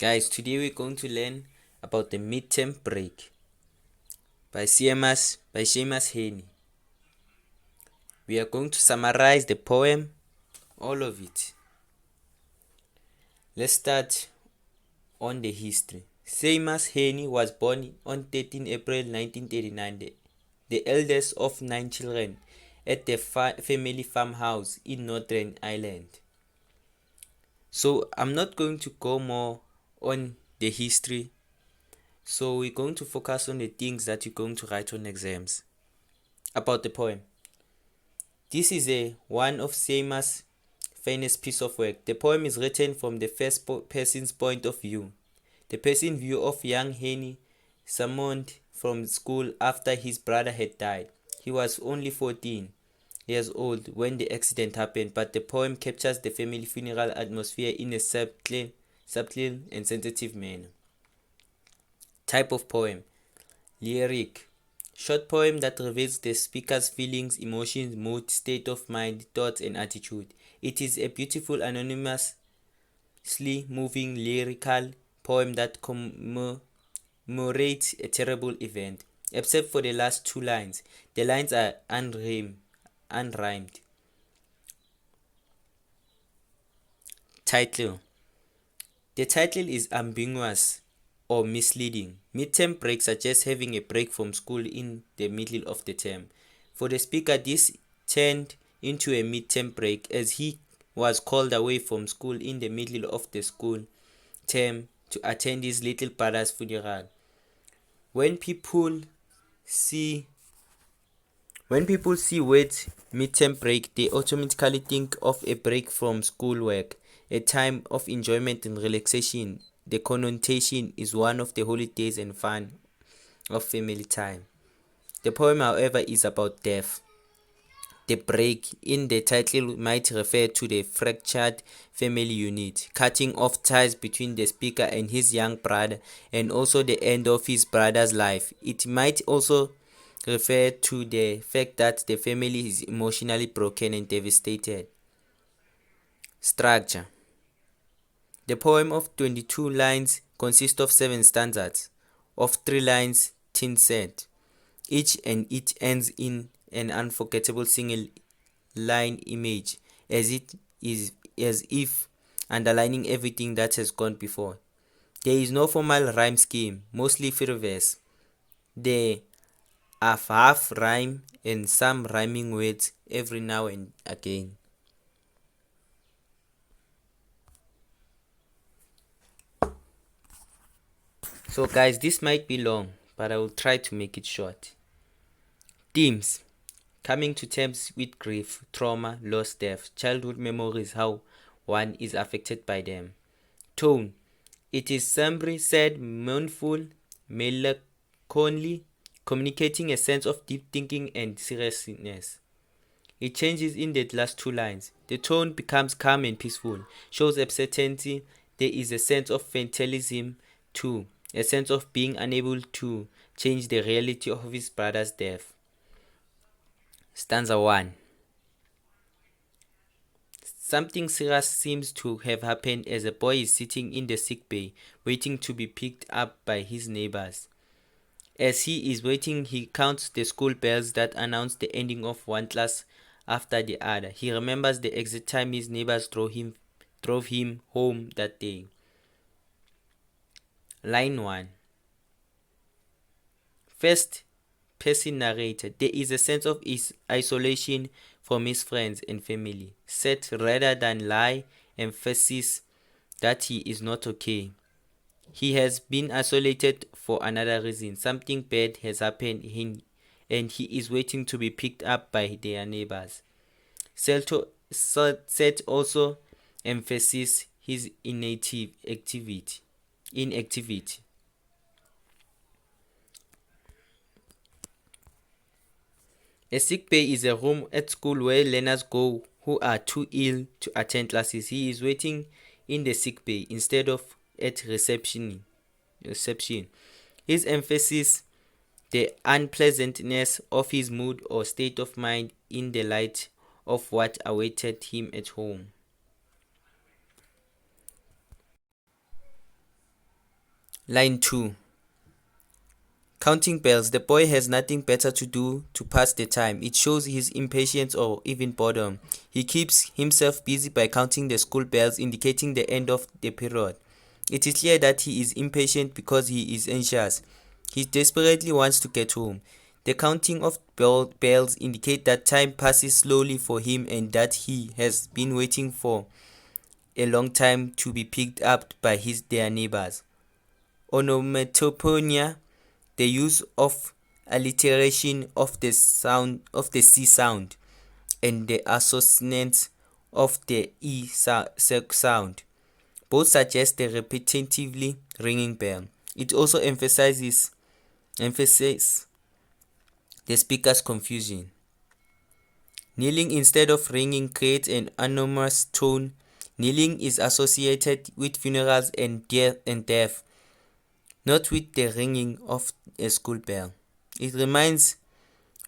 Guys, today we're going to learn about the midterm break by Seamus Heaney. We are going to summarize the poem, all of it. Let's start on the history. Seamus Heaney was born on 13 April 1939, the eldest of 9 children, at the family farmhouse in Northern Ireland. So I'm not going to go more on the history. So we're going to focus on the things that you're going to write on exams. About the poem. This is one of Seamus' finest piece of work. The poem is written from the first person's point of view. The person view of young Heaney, summoned from school after his brother had died. He was only 14 years old when the accident happened, but the poem captures the family funeral atmosphere in a subtle and sensitive manner. Type of poem. Lyric. Short poem that reveals the speaker's feelings, emotions, mood, state of mind, thoughts, and attitude. It is a beautiful, anonymously moving lyrical poem that commemorates a terrible event. Except for the last two lines. The lines are unrhymed. Title. The title is ambiguous or misleading. Midterm break suggests having a break from school in the middle of the term. For the speaker, this turned into a midterm break as he was called away from school in the middle of the school term to attend his little brother's funeral. When people see words midterm break, they automatically think of a break from schoolwork, a time of enjoyment and relaxation. The connotation is one of the holidays and fun of family time. The poem, however, is about death. The break in the title might refer to the fractured family unit, cutting off ties between the speaker and his young brother, and also the end of his brother's life. It might also refer to the fact that the family is emotionally broken and devastated. Structure. The poem of 22 lines consists of 7 stanzas of 3 lines set. Each and it ends in an unforgettable single line image, as if underlining everything that has gone before. There is no formal rhyme scheme, mostly free verse. There are half rhyme and some rhyming words every now and again. So guys, this might be long, but I will try to make it short. Themes. Coming to terms with grief, trauma, loss, death, childhood memories, how one is affected by them. Tone. It is sombre, sad, mournful, melancholy, communicating a sense of deep thinking and seriousness. It changes in the last 2 lines. The tone becomes calm and peaceful, shows uncertainty. There is a sense of fatalism too, a sense of being unable to change the reality of his brother's death. Stanza 1. Something serious seems to have happened as a boy is sitting in the sick bay, waiting to be picked up by his neighbors. As he is waiting, he counts the school bells that announce the ending of one class after the other. He remembers the exact time his neighbors drove him home that day. Line 1. First person narrator. There is a sense of isolation from his friends and family. Set rather than lie, emphasis that he is not okay. He has been isolated for another reason. Something bad has happened and he is waiting to be picked up by their neighbors. Set also emphasizes his inactivity. A sick bay is a room at school where learners go who are too ill to attend classes. He is waiting in the sick bay instead of at reception. His emphasis the unpleasantness of his mood or state of mind in the light of what awaited him at home. Line 2. Counting bells. The boy has nothing better to do to pass the time. It shows his impatience or even boredom. He keeps himself busy by counting the school bells, indicating the end of the period. It is clear that he is impatient because he is anxious. He desperately wants to get home. The counting of bells indicate that time passes slowly for him and that he has been waiting for a long time to be picked up by their neighbors. Onomatopoeia, the use of alliteration of the C sound and the assonance of the E sound. Both suggest the repetitively ringing bell. It also emphasizes the speaker's confusion. Kneeling instead of ringing creates an anomalous tone. Kneeling is associated with funerals and death, not with the ringing of a school bell. It reminds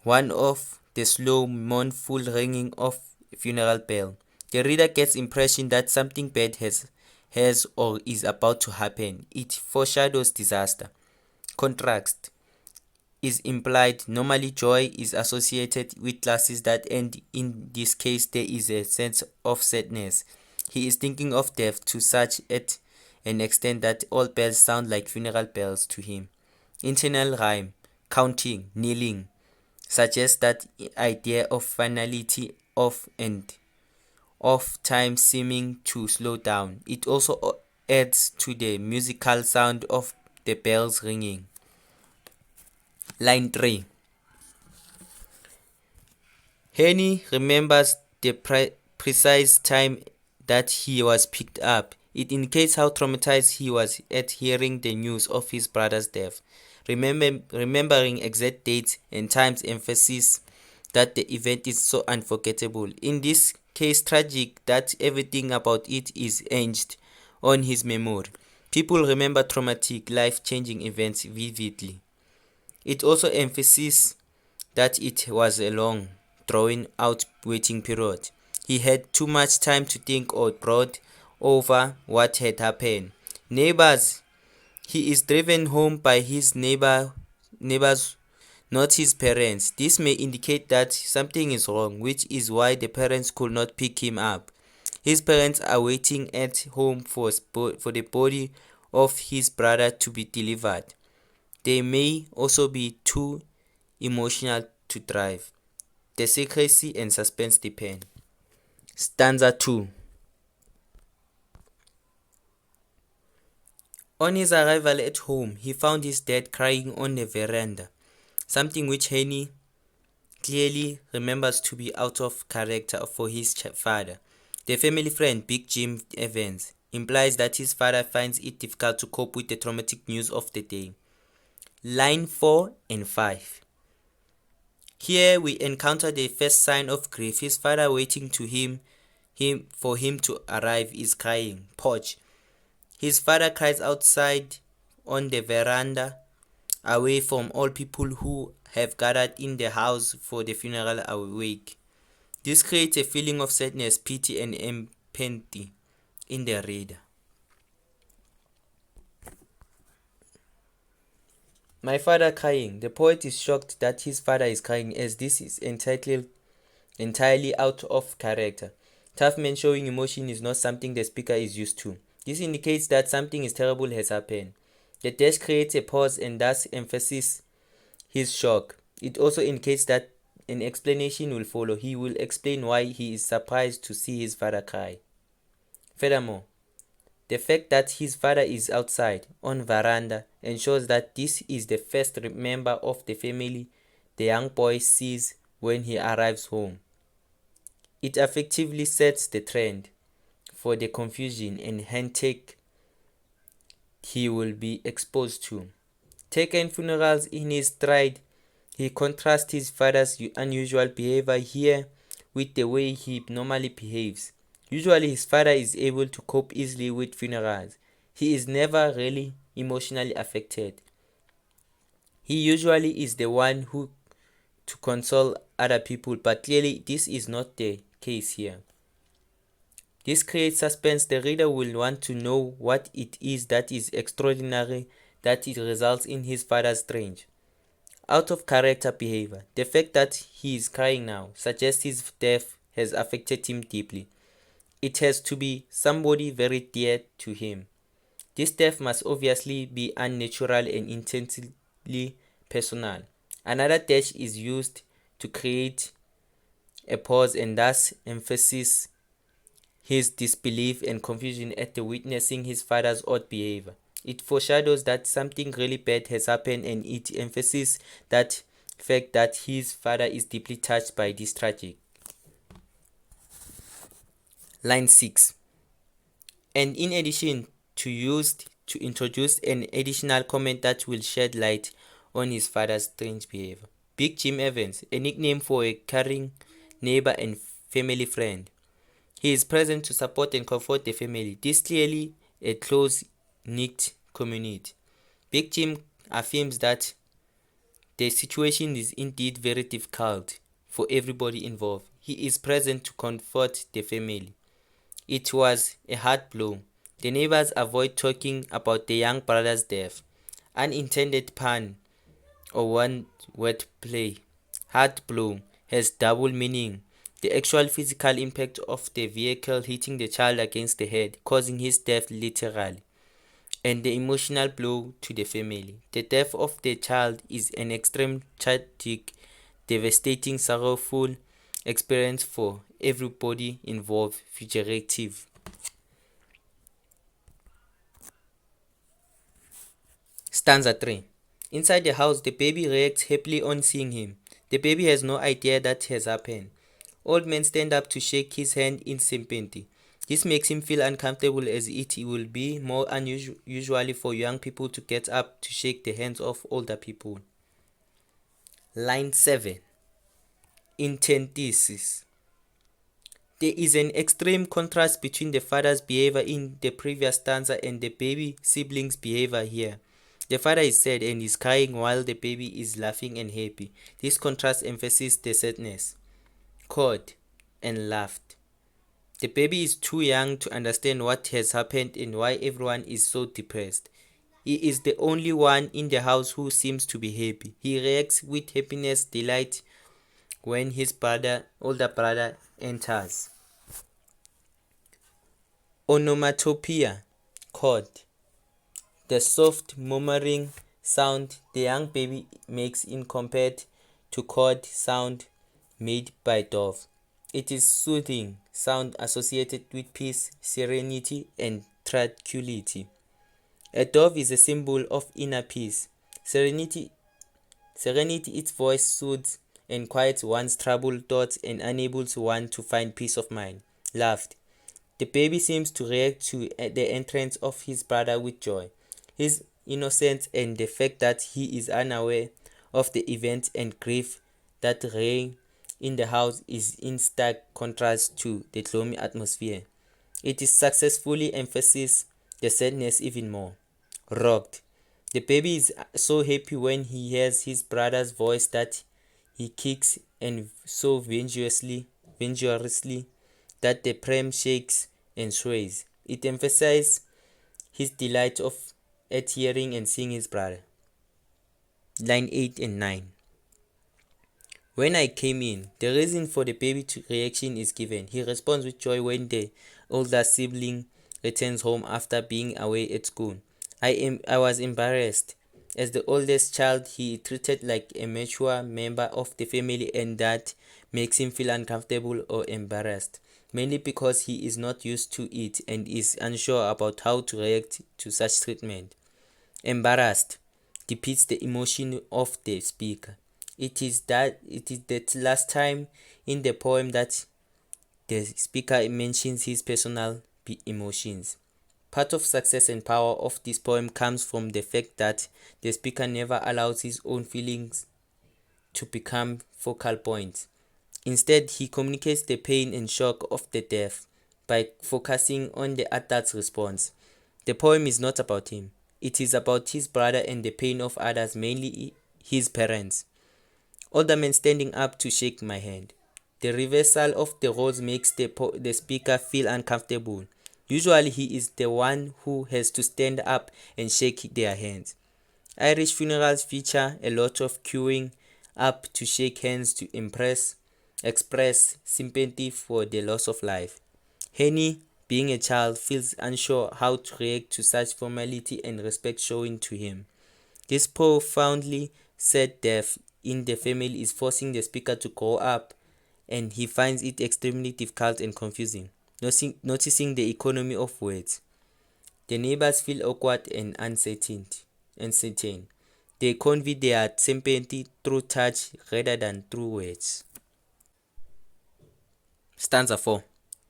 one of the slow, mournful ringing of a funeral bell. The reader gets the impression that something bad has or is about to happen. It foreshadows disaster. Contrast is implied. Normally, joy is associated with classes that end. In this case, there is a sense of sadness. He is thinking of death to such an extent that all bells sound like funeral bells to him. Internal rhyme, counting, kneeling, suggests that idea of finality of time seeming to slow down. It also adds to the musical sound of the bells ringing. Line 3. Heaney remembers the precise time that he was picked up. It indicates how traumatized he was at hearing the news of his brother's death. Remembering exact dates and times emphasizes that the event is so unforgettable. In this case, tragic that everything about it is etched on his memory. People remember traumatic, life-changing events vividly. It also emphasizes that it was a long, drawn-out waiting period. He had too much time to think or brood over what had happened. Neighbors. He is driven home by his neighbors, not his parents. This may indicate that something is wrong, which is why the parents could not pick him up. His parents are waiting at home for the body of his brother to be delivered. They may also be too emotional to drive. The secrecy and suspense depend. Stanza 2. On his arrival at home, he found his dad crying on the veranda, something which Heaney clearly remembers to be out of character for his father. The family friend, Big Jim Evans, implies that his father finds it difficult to cope with the traumatic news of the day. Line 4 and 5. Here we encounter the first sign of grief. His father waiting for him to arrive is crying. Porch. His father cries outside on the veranda, away from all people who have gathered in the house for the funeral awake. This creates a feeling of sadness, pity, and empathy in the reader. My father crying. The poet is shocked that his father is crying, as this is entirely out of character. Tough man showing emotion is not something the speaker is used to. This indicates that something terrible has happened. The dash creates a pause and thus emphasizes his shock. It also indicates that an explanation will follow. He will explain why he is surprised to see his father cry. Furthermore, the fact that his father is outside on veranda ensures that this is the first member of the family the young boy sees when he arrives home. It effectively sets the trend for the confusion and heartache he will be exposed to. Taking funerals in his stride, he contrasts his father's unusual behavior here with the way he normally behaves. Usually his father is able to cope easily with funerals. He is never really emotionally affected. He usually is the one who to console other people, but clearly this is not the case here. This creates suspense. The reader will want to know what it is that is extraordinary that it results in his father's strange, out of character behavior. The fact that he is crying now suggests his death has affected him deeply. It has to be somebody very dear to him. This death must obviously be unnatural and intensely personal. Another dash is used to create a pause and thus emphasize his disbelief and confusion at the witnessing his father's odd behavior. It foreshadows that something really bad has happened, and it emphasizes that fact that his father is deeply touched by this tragedy. Line 6. And in addition to used to introduce an additional comment that will shed light on his father's strange behavior. Big Jim Evans, a nickname for a caring neighbor and family friend. He is present to support and comfort the family. This clearly a close-knit community. Big Jim affirms that the situation is indeed very difficult for everybody involved. He is present to comfort the family. It was a hard blow. The neighbors avoid talking about the young brother's death. Unintended pun or one word play. Hard blow has double meaning. The actual physical impact of the vehicle hitting the child against the head, causing his death literally, and the emotional blow to the family. The death of the child is an extreme, tragic, devastating, sorrowful experience for everybody involved. Figurative. Stanza 3. Inside the house, the baby reacts happily on seeing him. The baby has no idea that has happened. Old men stand up to shake his hand in sympathy. This makes him feel uncomfortable, as it will be more unusual for young people to get up to shake the hands of older people. Line 7. Antithesis. There is an extreme contrast between the father's behavior in the previous stanza and the baby sibling's behavior here. The father is sad and is crying while the baby is laughing and happy. This contrast emphasizes the sadness, caught, and laughed. The baby is too young to understand what has happened and why everyone is so depressed. He is the only one in the house who seems to be happy. He reacts with happiness, delight when his older brother enters. Onomatopoeia, chord. The soft murmuring sound the young baby makes in compared to chord sound made by dove. It is soothing sound associated with peace, serenity, and tranquility. A dove is a symbol of inner peace. Serenity, its voice soothes and quiets one's troubled thoughts and enables one to find peace of mind. Laughed. The baby seems to react to the entrance of his brother with joy. His innocence and the fact that he is unaware of the events and grief that reign in the house is in stark contrast to the gloomy atmosphere. It is successfully emphasizes the sadness even more. Rocked. The baby is so happy when he hears his brother's voice that he kicks and so vigorously that the pram shakes and sways. It emphasizes his delight at hearing and seeing his brother. Line 8 and 9. When I came in, the reason for the baby's reaction is given. He responds with joy when the older sibling returns home after being away at school. I was embarrassed. As the oldest child, he is treated like a mature member of the family, and that makes him feel uncomfortable or embarrassed, mainly because he is not used to it and is unsure about how to react to such treatment. Embarrassed depicts the emotion of the speaker. It is that last time in the poem that the speaker mentions his personal emotions. Part of success and power of this poem comes from the fact that the speaker never allows his own feelings to become focal points. Instead, he communicates the pain and shock of the death by focusing on the adult's response. The poem is not about him. It is about his brother and the pain of others, mainly his parents. Older men standing up to shake my hand. The reversal of the roles makes the speaker feel uncomfortable. Usually he is the one who has to stand up and shake their hands. Irish funerals feature a lot of queuing up to shake hands to express sympathy for the loss of life. Heaney, being a child, feels unsure how to react to such formality and respect shown to him. This profoundly sad death in the family is forcing the speaker to grow up, and he finds it extremely difficult and confusing, noticing the economy of words. The neighbors feel awkward and uncertain. They convey their sympathy through touch rather than through words. Stanza 4.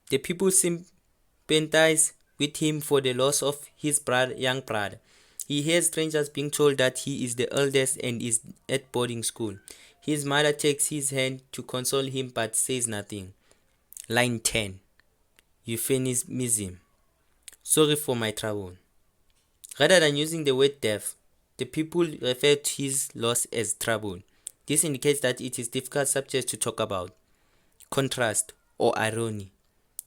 The people sympathize with him for the loss of his young brother. He hears strangers being told that he is the eldest and is at boarding school. His mother takes his hand to console him but says nothing. Line 10. Euphemism. Sorry for my trouble. Rather than using the word death, the people refer to his loss as trouble. This indicates that it is difficult subject to talk about. Contrast or irony.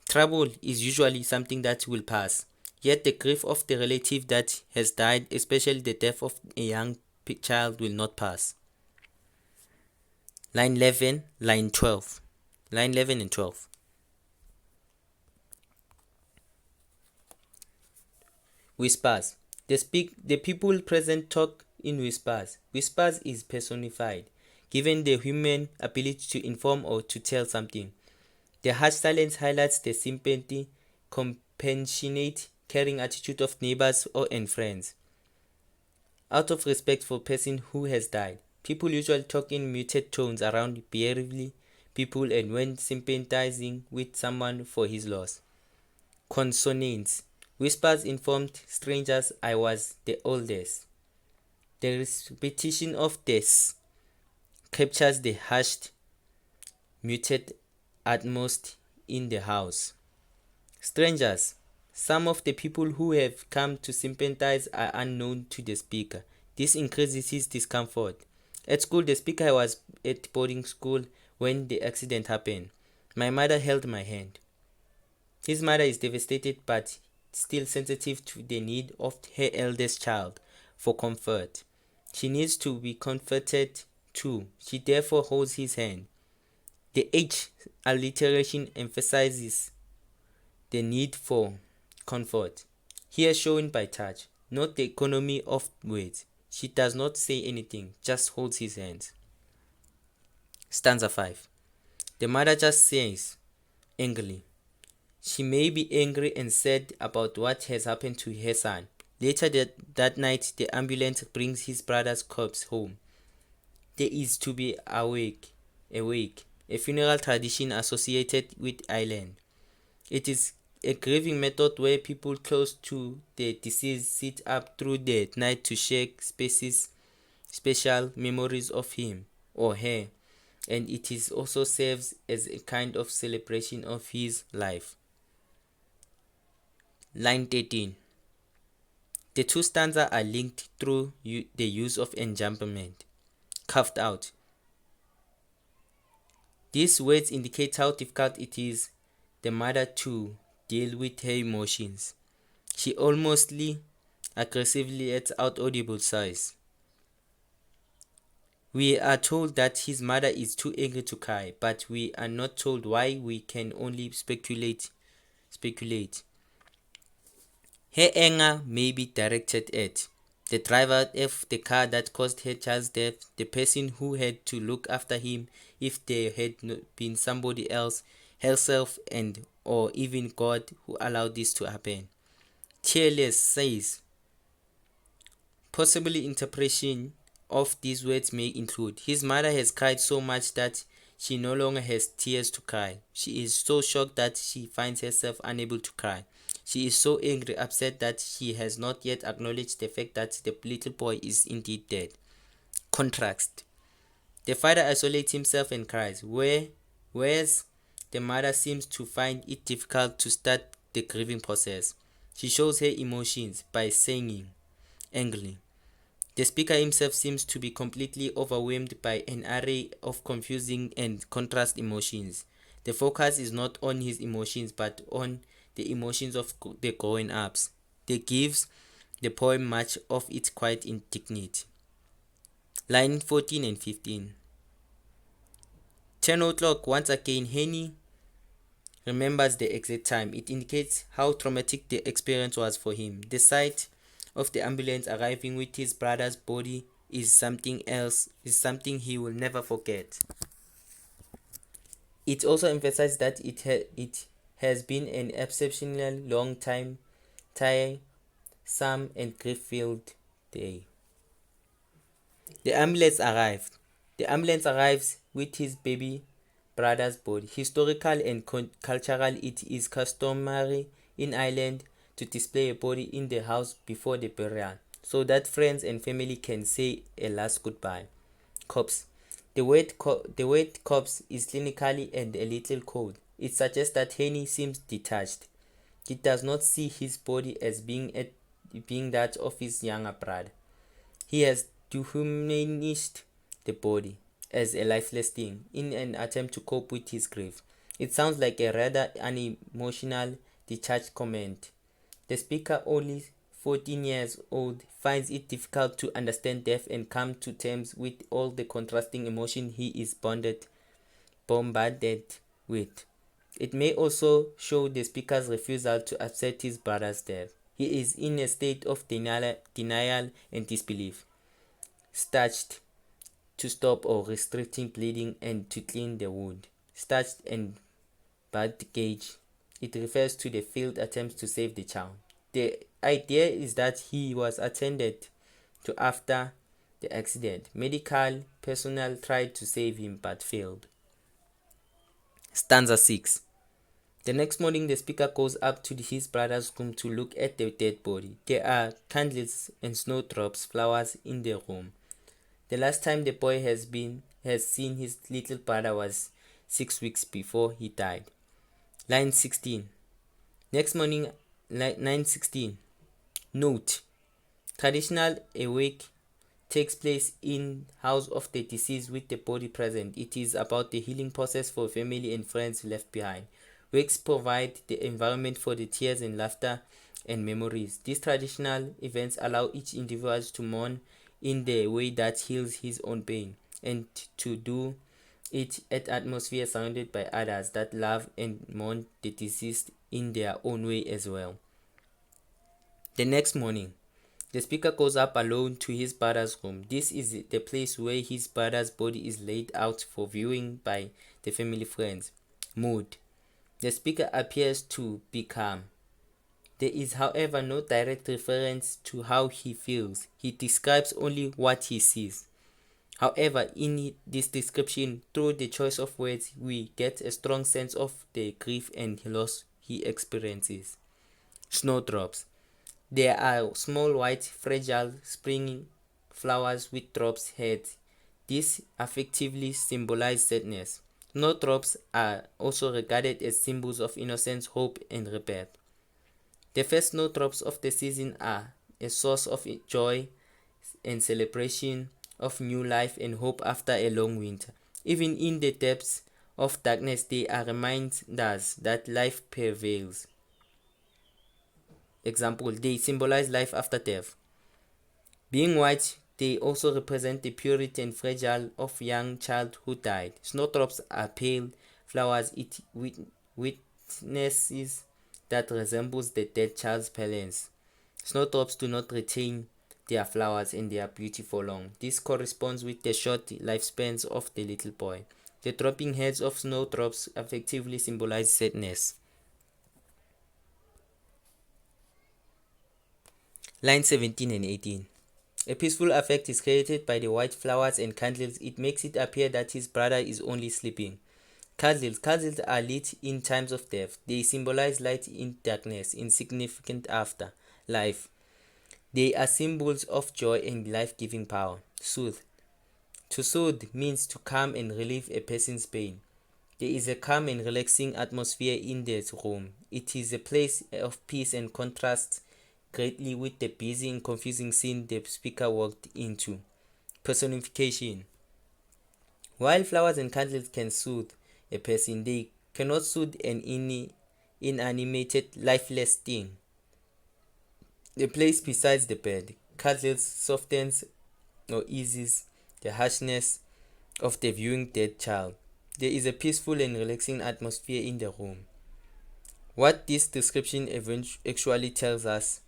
Trouble is usually something that will pass, yet the grief of the relative that has died, especially the death of a young child, will not pass. Line 11, line 12. Line 11 and 12. Whispers. The people present talk in whispers. Whispers is personified, given the human ability to inform or to tell something. The harsh silence highlights the sympathy, compassionate, caring attitude of neighbors and friends. Out of respect for person who has died, people usually talk in muted tones around bereaved people and when sympathizing with someone for his loss. Consonants. Whispers informed strangers I was the oldest. The repetition of this captures the hushed, muted atmosphere in the house. Strangers. Some of the people who have come to sympathize are unknown to the speaker. This increases his discomfort. At school, the speaker was at boarding school when the accident happened. My mother held my hand. His mother is devastated but still sensitive to the need of her eldest child for comfort. She needs to be comforted too. She therefore holds his hand. The H alliteration emphasizes the need for comfort, here shown by touch, not the economy of words. She does not say anything, just holds his hands. Stanza 5. The mother just says, angrily. She may be angry and sad about what has happened to her son. Later that night, the ambulance brings his brother's corpse home. There is to be awake, a funeral tradition associated with Ireland. It is a grieving method where people close to the deceased sit up through the night to share special memories of him or her, and it is also serves as a kind of celebration of his life. Line 13. The two stanzas are linked through the use of enjambment. Carved out. These words indicate how difficult it is the mother to deal with her emotions. She almostly aggressively lets out audible sighs. We are told that his mother is too angry to cry, but we are not told why. We can only speculate. Her anger may be directed at the driver of the car that caused her child's death, the person who had to look after him if there had been somebody else, herself, and or even God who allowed this to happen. Tearless says, possibly interpretation of these words may include, his mother has cried so much that she no longer has tears to cry. She is so shocked that she finds herself unable to cry. She is so angry, upset that she has not yet acknowledged the fact that the little boy is indeed dead. Contrast. The father isolates himself and cries, whereas the mother seems to find it difficult to start the grieving process. She shows her emotions by singing angrily. The speaker himself seems to be completely overwhelmed by an array of confusing and contrast emotions. The focus is not on his emotions but on the emotions of the growing ups. That gives the poem much of its quiet indignity. Line 14 and 15. 10 o'clock. Once again, Heaney remembers the exact time. It indicates how traumatic the experience was for him. The sight of the ambulance arriving with his brother's body is something he will never forget. It also emphasizes that it has been an exceptionally long time, tiresome and grief-filled day. The ambulance arrived. The ambulance arrives with his baby brother's body. Historical and cultural, it is customary in Ireland to display a body in the house before the burial, so that friends and family can say a last goodbye. Corpse. The word corpse is clinically and a little cold. It suggests that Heaney seems detached. He does not see his body as being that of his younger brother. He has dehumanized the body as a lifeless thing in an attempt to cope with his grief. It sounds like a rather unemotional, detached comment. The speaker, only 14 years old, finds it difficult to understand death and come to terms with all the contrasting emotion he is bombarded with. It may also show the speaker's refusal to accept his brother's death. He is in a state of denial and disbelief, starched to stop or restricting bleeding and to clean the wound. Starched and bandaged. It refers to the failed attempts to save the child. The idea is that he was attended to after the accident. Medical personnel tried to save him but failed. Stanza 6. The next morning, the speaker goes up to his brother's room to look at the dead body. There are candles and snowdrops, flowers in the room. The last time the boy has seen his little brother was 6 weeks before he died. Line 16. Next morning, line 16. Note: traditional awake takes place in house of the deceased with the body present. It is about the healing process for family and friends left behind. Wakes provide the environment for the tears and laughter and memories. These traditional events allow each individual to mourn in the way that heals his own pain, and to do it at atmosphere surrounded by others that love and mourn the deceased in their own way as well. The next morning, the speaker goes up alone to his brother's room. This is the place where his brother's body is laid out for viewing by the family friends. Mood: the speaker appears to be calm. There is, however, no direct reference to how he feels. He describes only what he sees. However, in this description, through the choice of words, we get a strong sense of the grief and loss he experiences. Snowdrops: there are small white fragile springing flowers with drops heads. These affectively symbolize sadness. Snowdrops are also regarded as symbols of innocence, hope, and rebirth. The first snowdrops of the season are a source of joy and celebration of new life and hope after a long winter. Even in the depths of darkness, they are reminders that life prevails. Example: they symbolize life after death. Being white, they also represent the purity and fragile of young child who died. Snowdrops are pale flowers. It witnesses that resembles the dead child's paleness. Snowdrops do not retain their flowers and their beauty for long. This corresponds with the short lifespans of the little boy. The dropping heads of snowdrops effectively symbolize sadness. Line 17 and 18. A peaceful effect is created by the white flowers and candles. It makes it appear that his brother is only sleeping. Candles are lit in times of death. They symbolize light in darkness, insignificant after life. They are symbols of joy and life-giving power. Soothe: to soothe means to calm and relieve a person's pain. There is a calm and relaxing atmosphere in the room. It is a place of peace and contrasts greatly with the busy and confusing scene the speaker walked into. Personification: while flowers and candles can soothe a person, they cannot soothe an inanimated, lifeless thing. The place besides the bed. Candles softens or eases the harshness of the viewing dead child. There is a peaceful and relaxing atmosphere in the room. What this description actually tells us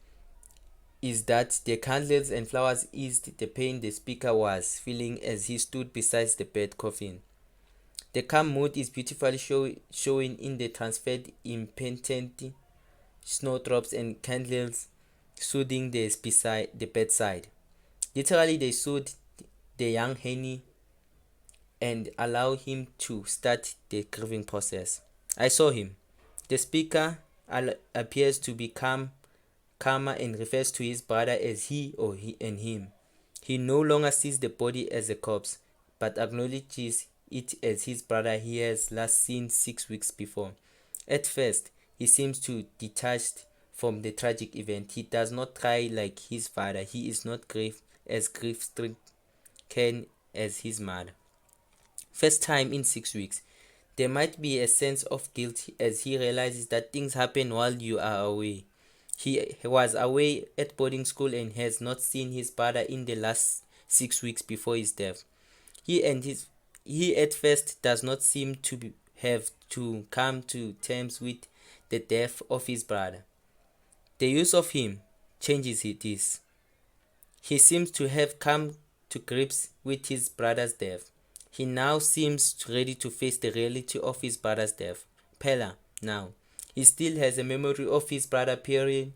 is that the candles and flowers eased the pain the speaker was feeling as he stood beside the bed coffin. The calm mood is beautifully showing in the transferred impotent snowdrops and candles soothing the bedside. Literally, they soothe the young Heaney and allow him to start the grieving process. I saw him. The speaker appears to be calmer and refers to his brother as he or he and him. He no longer sees the body as a corpse, but acknowledges it as his brother he has last seen 6 weeks before. At first, he seems to detached from the tragic event. He does not cry like his father. He is not grief-stricken as his mother. First time in 6 weeks, there might be a sense of guilt as he realizes that things happen while you are away. He was away at boarding school and has not seen his brother in the last 6 weeks before his death. He at first does not seem to have to come to terms with the death of his brother. The use of him changes this. He seems to have come to grips with his brother's death. He now seems ready to face the reality of his brother's death. Pella, now. He still has a memory of his brother prior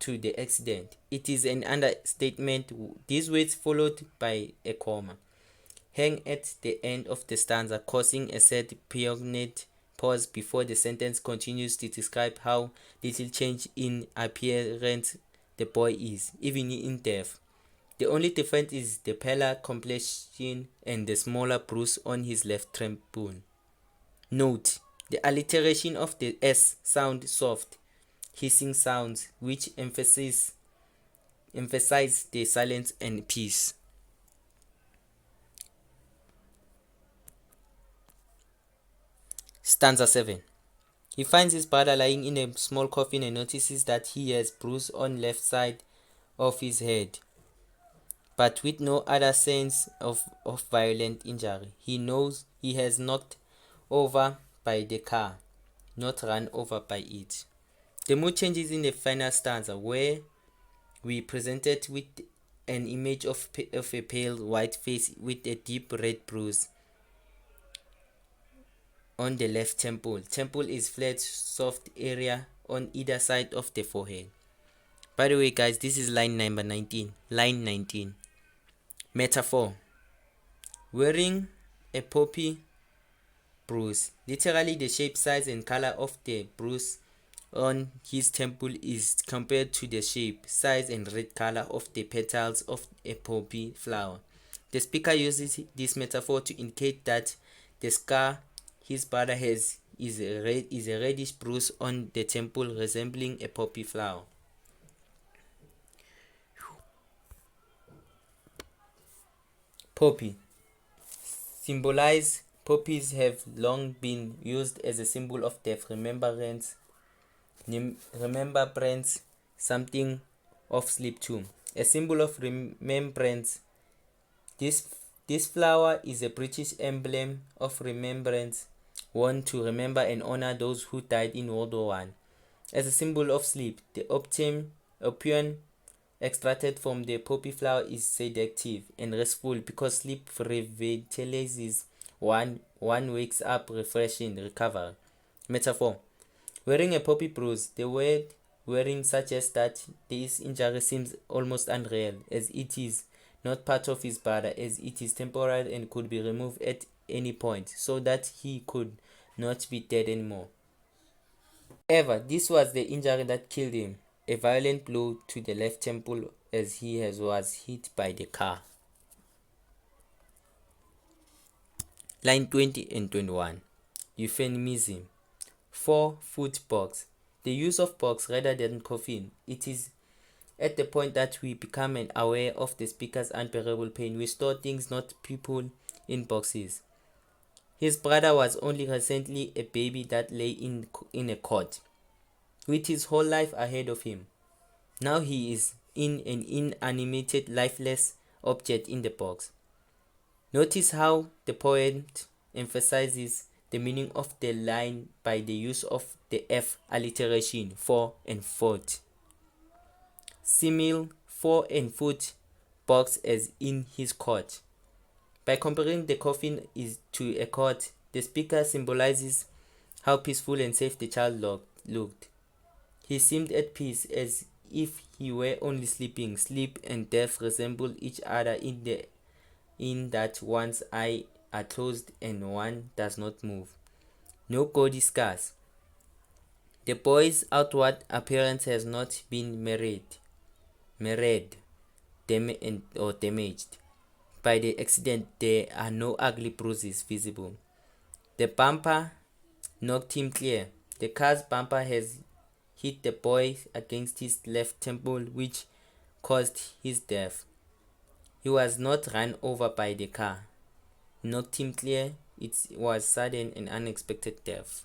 to the accident. It is an understatement. These words followed by a comma hang at the end of the stanza, causing a sad, poignant pause before the sentence continues to describe how little change in appearance the boy is, even in death. The only difference is the paler complexion and the smaller bruise on his left temple. Note: the alliteration of the S sound soft, hissing sounds, which emphasize the silence and peace. Stanza 7. He finds his brother lying in a small coffin and notices that he has bruise on left side of his head, but with no other sense of violent injury. He knows he has knocked over by the car, not run over by it. The mood changes in the final stanza, where we presented with an image of a pale white face with a deep red bruise on the left temple. Temple is flat, soft area on either side of the forehead. By the way, guys, this is line number 19. Line 19. Metaphor. Wearing a poppy bruise. Literally, the shape, size, and color of the bruise on his temple is compared to the shape, size, and red color of the petals of a poppy flower. The speaker uses this metaphor to indicate that the scar his brother has is a reddish bruise on the temple resembling a poppy flower. Poppy. Symbolize. Poppies have long been used as a symbol of death, remembrance, something of sleep too. A symbol of remembrance. This flower is a British emblem of remembrance, worn to remember and honor those who died in World War I. As a symbol of sleep, the opium extracted from the poppy flower is sedative and restful because sleep revitalizes one wakes up refreshed and recovered. Metaphor. Wearing a poppy bruise. The word wearing suggests that this injury seems almost unreal, as it is not part of his brother, as it is temporary and could be removed at any point, so that he could not be dead anymore. However, this was the injury that killed him, a violent blow to the left temple as he was hit by the car. Line 20 and 21. Euphemism. 4. Food box. The use of box rather than coffin. It is at the point that we become aware of the speaker's unbearable pain. We store things, not people, in boxes. His brother was only recently a baby that lay in a cot, with his whole life ahead of him. Now he is in an inanimated, lifeless object in the box. Notice how the poet emphasizes the meaning of the line by the use of the F alliteration, for and foot. Simile, for and foot, box as in his court. By comparing the coffin to a court, the speaker symbolizes how peaceful and safe the child looked. He seemed at peace, as if he were only sleeping. Sleep and death resemble each other in that one's eyes are closed and one does not move. No gaudy scars. The boy's outward appearance has not been marred, or damaged. By the accident, there are no ugly bruises visible. The bumper knocked him clear. The car's bumper has hit the boy against his left temple, which caused his death. He was not run over by the car. Knocked him clear. It was sudden and unexpected death.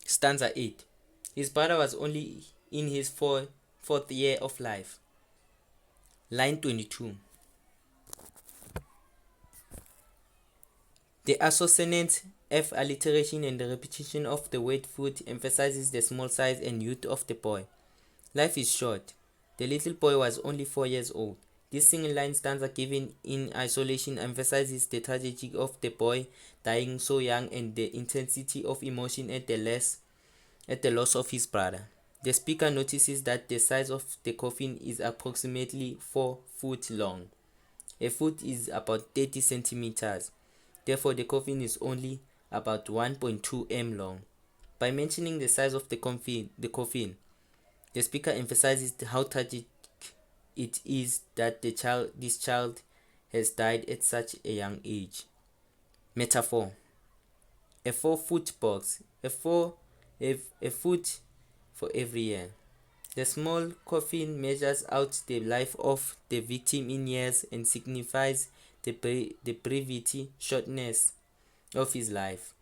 Stanza 8. His brother was only in his fourth year of life. Line 22. The assonance F alliteration and the repetition of the word foot emphasizes the small size and youth of the boy. Life is short. The little boy was only 4 years old. This single line stanza given in isolation emphasizes the tragedy of the boy dying so young and the intensity of emotion at the loss of his brother. The speaker notices that the size of the coffin is approximately 4 feet long. A foot is about 30 centimeters. Therefore, the coffin is only about 1.2 m long. By mentioning the size of the coffin, the speaker emphasizes how tragic it is that this child has died at such a young age. Metaphor. A 4-foot box. A foot for every year. The small coffin measures out the life of the victim in years and signifies the brevity, shortness of his life.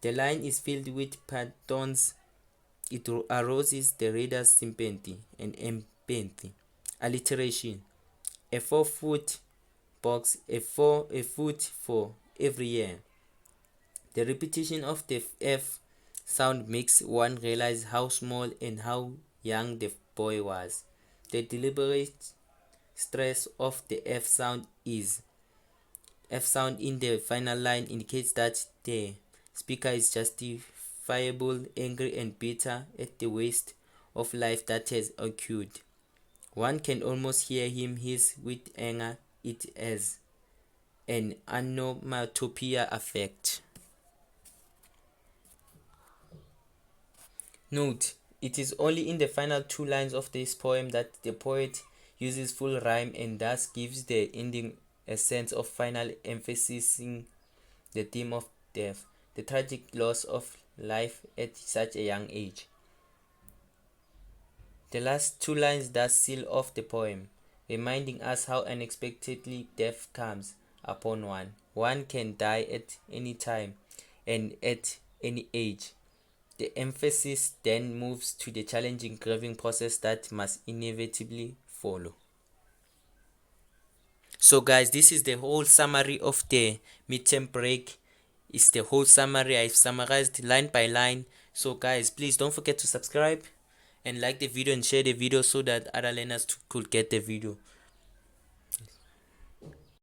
The line is filled with pathos. It arouses the reader's sympathy and empathy. Alliteration. A 4-foot box, a foot for every year. The repetition of the F sound makes one realize how small and how young the boy was. The deliberate stress of the F sound in the final line indicates that the speaker is justifiable, angry and bitter at the waste of life that has occurred. One can almost hear him hiss with anger. It as an onomatopoeia effect. Note: it is only in the final 2 lines of this poem that the poet uses full rhyme and thus gives the ending a sense of final emphasizing the theme of death, the tragic loss of life at such a young age. The last 2 lines thus seal off the poem, reminding us how unexpectedly death comes upon one. One can die at any time and at any age. The emphasis then moves to the challenging grieving process that must inevitably follow. So guys, this is the whole summary of the midterm break. It's the whole summary. I've summarized line by line. So guys, please don't forget to subscribe and like the video and share the video so that other learners could get the video.